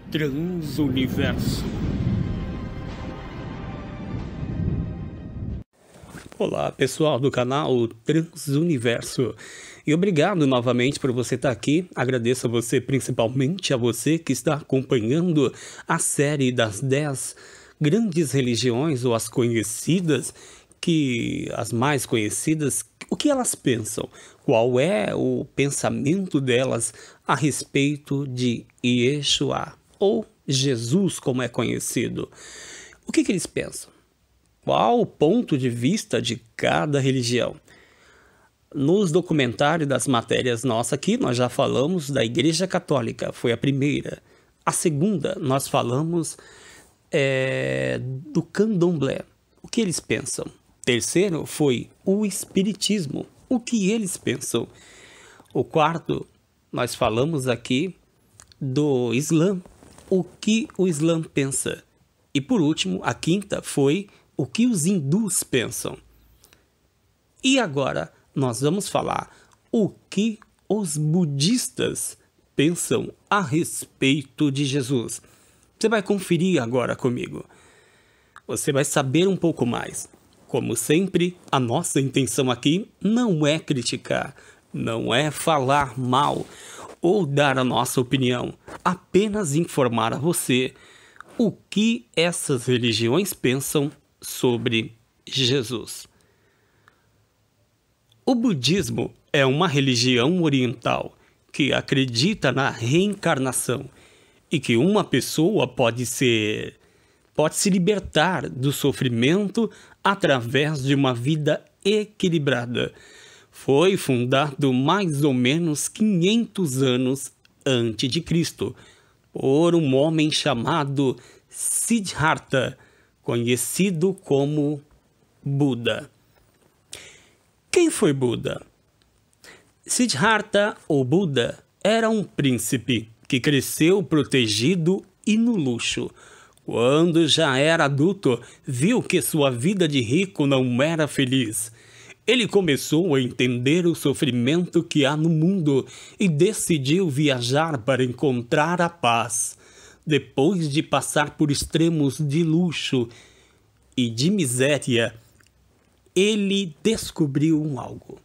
Transuniverso. Olá pessoal do canal Transuniverso, e obrigado novamente por você estar aqui. Agradeço a você, principalmente a você que está acompanhando a série das 10 grandes religiões, ou as conhecidas, as mais conhecidas, o que elas pensam, qual é o pensamento delas a respeito de Yeshua, ou Jesus como é conhecido. O que eles pensam? Qual o ponto de vista de cada religião? Nos documentários das matérias nossas aqui, nós já falamos da Igreja Católica, foi a primeira. A segunda, nós falamos do Candomblé, o que eles pensam. Terceiro foi o Espiritismo, o que eles pensam. O quarto, nós falamos aqui do Islã, o que o Islã pensa. E por último, a quinta foi o que os hindus pensam. E agora nós vamos falar o que os budistas pensam a respeito de Jesus. Você vai conferir agora comigo. Você vai saber um pouco mais. Como sempre, a nossa intenção aqui não é criticar, não é falar mal ou dar a nossa opinião, apenas informar a você o que essas religiões pensam sobre Jesus. O budismo é uma religião oriental que acredita na reencarnação e que uma pessoa pode se libertar do sofrimento através de uma vida equilibrada. Foi fundado mais ou menos 500 anos antes de Cristo por um homem chamado Siddhartha, conhecido como Buda. Quem foi Buda? Siddhartha, ou Buda, era um príncipe que cresceu protegido e no luxo. Quando já era adulto, viu que sua vida de rico não era feliz. Ele começou a entender o sofrimento que há no mundo e decidiu viajar para encontrar a paz. Depois de passar por extremos de luxo e de miséria, ele descobriu algo.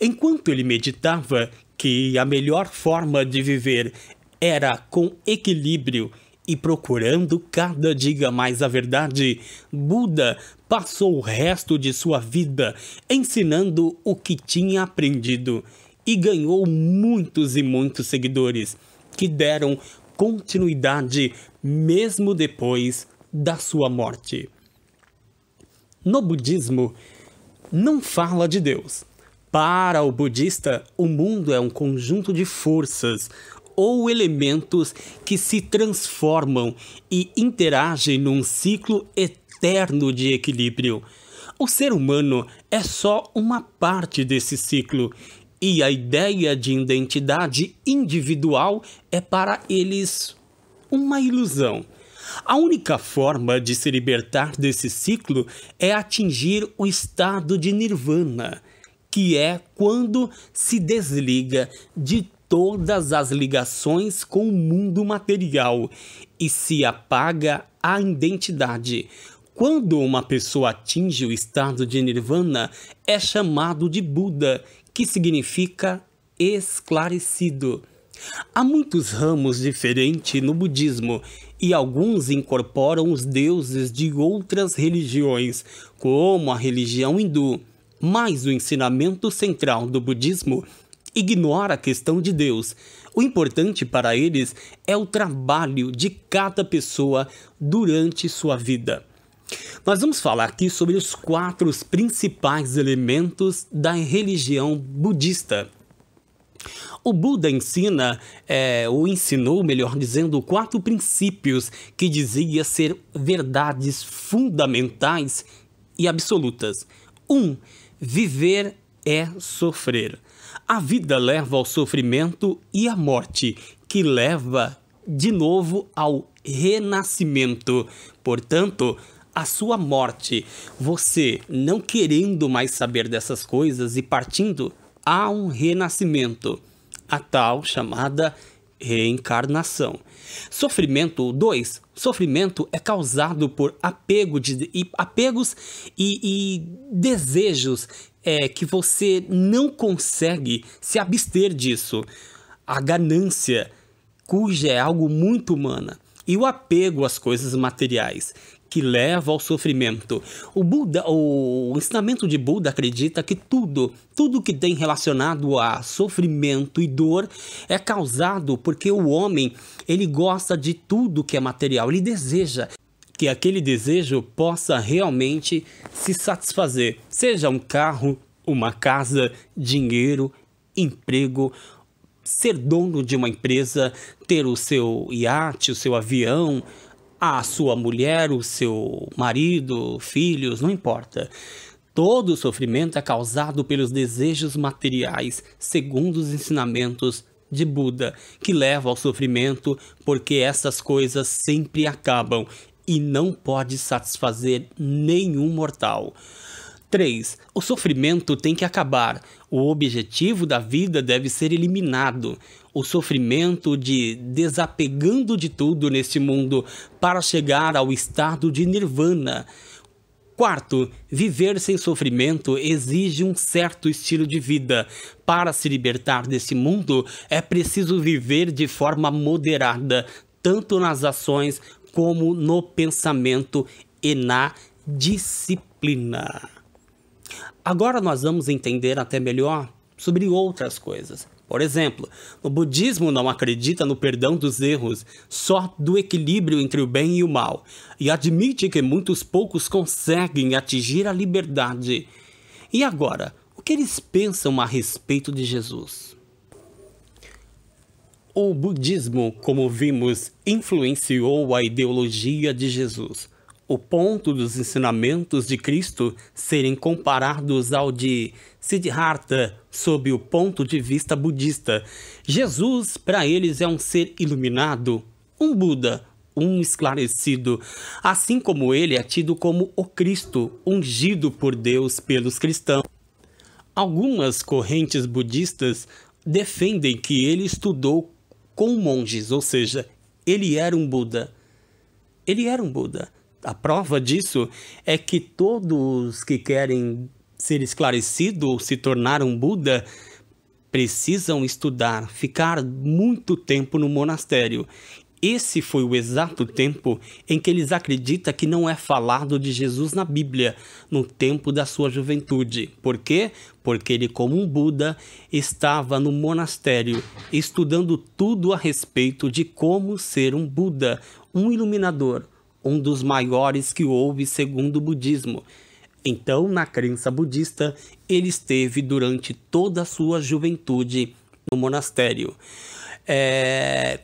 Enquanto ele meditava que a melhor forma de viver era com equilíbrio e procurando cada dia mais a verdade, Buda passou o resto de sua vida ensinando o que tinha aprendido e ganhou muitos e muitos seguidores que deram continuidade mesmo depois da sua morte. No budismo, não fala de Deus. Para o budista, o mundo é um conjunto de forças ou elementos que se transformam e interagem num ciclo eterno de equilíbrio. O ser humano é só uma parte desse ciclo, e a ideia de identidade individual é para eles uma ilusão. A única forma de se libertar desse ciclo é atingir o estado de nirvana, que é quando se desliga de todas as ligações com o mundo material e se apaga a identidade. Quando uma pessoa atinge o estado de nirvana, é chamado de Buda, que significa esclarecido. Há muitos ramos diferentes no budismo e alguns incorporam os deuses de outras religiões, como a religião hindu. Mas o ensinamento central do budismo ignora a questão de Deus. O importante para eles é o trabalho de cada pessoa durante sua vida. Nós vamos falar aqui sobre os 4 principais elementos da religião budista. O Buda ensinou, melhor dizendo, 4 princípios que dizia ser verdades fundamentais e absolutas. 1. Viver é sofrer. A vida leva ao sofrimento e à morte, que leva de novo ao renascimento. Portanto, a sua morte, você não querendo mais saber dessas coisas e partindo, há um renascimento, a tal chamada reencarnação. Sofrimento 2. Sofrimento é causado por apegos e desejos que você não consegue se abster disso. A ganância, cuja é algo muito humana, e o apego às coisas materiais, que leva ao sofrimento. O ensinamento de Buda acredita que tudo que tem relacionado a sofrimento e dor é causado porque o homem, ele gosta de tudo que é material, ele deseja que aquele desejo possa realmente se satisfazer, seja um carro, uma casa, dinheiro, emprego, ser dono de uma empresa, ter o seu iate, o seu avião, a sua mulher, o seu marido, filhos, não importa. Todo sofrimento é causado pelos desejos materiais, segundo os ensinamentos de Buda, que leva ao sofrimento porque essas coisas sempre acabam e não pode satisfazer nenhum mortal. 3. O sofrimento tem que acabar. O objetivo da vida deve ser eliminado. O sofrimento de desapegando de tudo neste mundo para chegar ao estado de nirvana. 4. Viver sem sofrimento exige um certo estilo de vida. Para se libertar desse mundo, é preciso viver de forma moderada, tanto nas ações como no pensamento e na disciplina. Agora nós vamos entender até melhor sobre outras coisas. Por exemplo, o budismo não acredita no perdão dos erros, só do equilíbrio entre o bem e o mal, e admite que muitos poucos conseguem atingir a liberdade. E agora, o que eles pensam a respeito de Jesus? O budismo, como vimos, influenciou a ideologia de Jesus. O ponto dos ensinamentos de Cristo serem comparados ao de Siddhartha sob o ponto de vista budista. Jesus, para eles, é um ser iluminado, um Buda, um esclarecido, assim como ele é tido como o Cristo, ungido por Deus pelos cristãos. Algumas correntes budistas defendem que ele estudou com monges, ou seja, ele era um Buda. Ele era um Buda. A prova disso é que todos que querem ser esclarecidos ou se tornar um Buda precisam estudar, ficar muito tempo no monastério. Esse foi o exato tempo em que eles acreditam que não é falado de Jesus na Bíblia, no tempo da sua juventude. Por quê? Porque ele, como um Buda, estava no monastério, estudando tudo a respeito de como ser um Buda, um iluminador, um dos maiores que houve segundo o budismo. Então, na crença budista, ele esteve durante toda a sua juventude no monastério,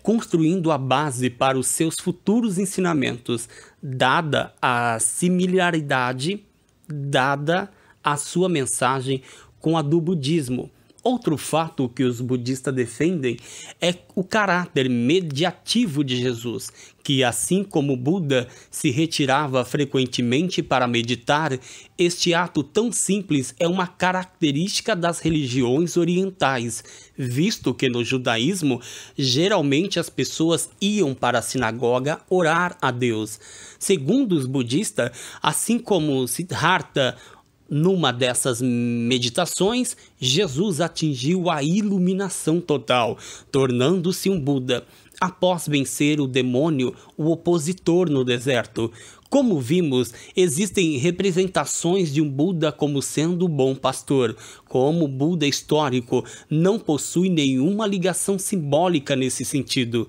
construindo a base para os seus futuros ensinamentos, dada a similaridade, dada a sua mensagem com a do budismo. Outro fato que os budistas defendem é o caráter mediativo de Jesus, que assim como Buda se retirava frequentemente para meditar, este ato tão simples é uma característica das religiões orientais, visto que no judaísmo, geralmente as pessoas iam para a sinagoga orar a Deus. Segundo os budistas, assim como Siddhartha, numa dessas meditações, Jesus atingiu a iluminação total, tornando-se um Buda, após vencer o demônio, o opositor no deserto. Como vimos, existem representações de um Buda como sendo o bom pastor. Como o Buda histórico não possui nenhuma ligação simbólica nesse sentido.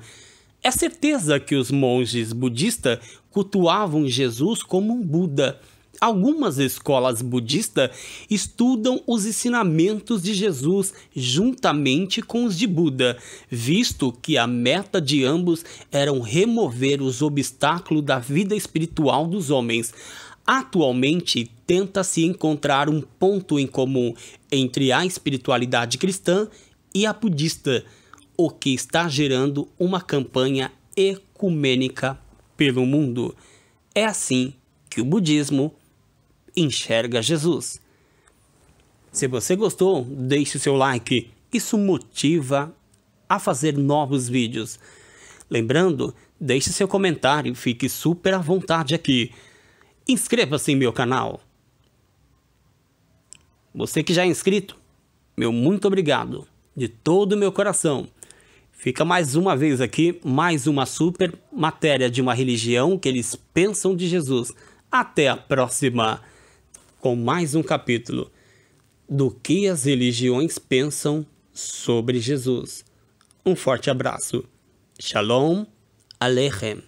É certeza que os monges budistas cultuavam Jesus como um Buda. Algumas escolas budistas estudam os ensinamentos de Jesus juntamente com os de Buda, visto que a meta de ambos era remover os obstáculos da vida espiritual dos homens. Atualmente, tenta-se encontrar um ponto em comum entre a espiritualidade cristã e a budista, o que está gerando uma campanha ecumênica pelo mundo. É assim que o budismo enxerga Jesus. Se você gostou, deixe seu like. Isso motiva a fazer novos vídeos. Lembrando, deixe seu comentário, fique super à vontade aqui. Inscreva-se em meu canal. Você que já é inscrito, meu muito obrigado, de todo o meu coração. Fica mais uma vez aqui, mais uma super matéria de uma religião que eles pensam de Jesus. Até a próxima, com mais um capítulo do que as religiões pensam sobre Jesus. Um forte abraço. Shalom Aleichem.